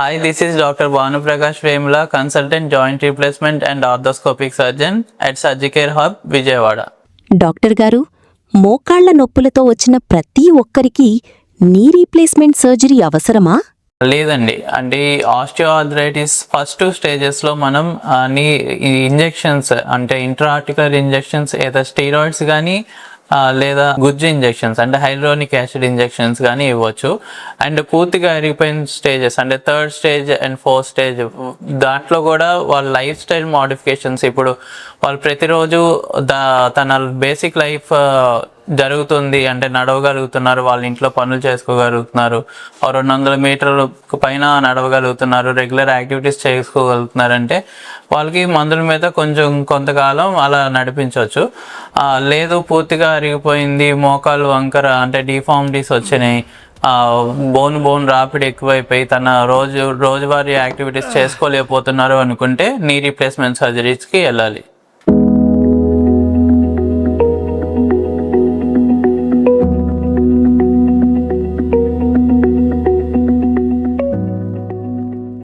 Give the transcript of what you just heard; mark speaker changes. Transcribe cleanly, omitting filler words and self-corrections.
Speaker 1: Hi, this is Dr. Bhanu Prakash Vemula, consultant joint replacement and orthoscopic surgeon at Surgicare Hub, Vijayawada.
Speaker 2: Doctor గారు, మోకాళ్ల నొప్పులతో వచ్చిన ప్రతి ఒక్కరికి నీ రీప్లేస్మెంట్ సర్జరీ అవసరమా?
Speaker 1: లేదండి, అంటే ఆస్టియోఆర్థరైటిస్ ఫస్ట్ స్టేజెస్లో మనం నీ ఇంజెక్షన్స్ అంటే ఇంట్రాఆర్టికులర్ ఇంజెక్షన్స్ ఏదో స్టీరాయిడ్స్ కానీ లేదా గుజ్జు ఇంజెక్షన్స్ అంటే హైడ్రోనిక్ యాసిడ్ ఇంజెక్షన్స్ కానీ ఇవ్వచ్చు. అండ్ పూర్తిగా అరిగిపోయిన స్టేజెస్ అంటే third stage and fourth stage దాంట్లో కూడా వాళ్ళ లైఫ్ స్టైల్ మోడిఫికేషన్స్, ఇప్పుడు వాళ్ళు ప్రతిరోజు తన బేసిక్ లైఫ్ జరుగుతుంది అంటే నడవగలుగుతున్నారు, వాళ్ళ ఇంట్లో పనులు చేసుకోగలుగుతున్నారు, 200 మీటర్ల పైన నడవగలుగుతున్నారు, రెగ్యులర్ యాక్టివిటీస్ చేసుకోగలుగుతున్నారు అంటే వాళ్ళకి మందుల మీద కొంతకాలం అలా నడిపించవచ్చు. లేదు పూర్తిగా అరిగిపోయింది, మోకాలు వంకర అంటే డిఫార్మిటీస్ వచ్చినాయి, బోన్ రాపిడ్ ఎక్కువైపోయి తన రోజువారీ యాక్టివిటీస్ చేసుకోలేకపోతున్నారు అనుకుంటే నీ రీప్లేస్మెంట్ సర్జరీస్కి వెళ్ళాలి.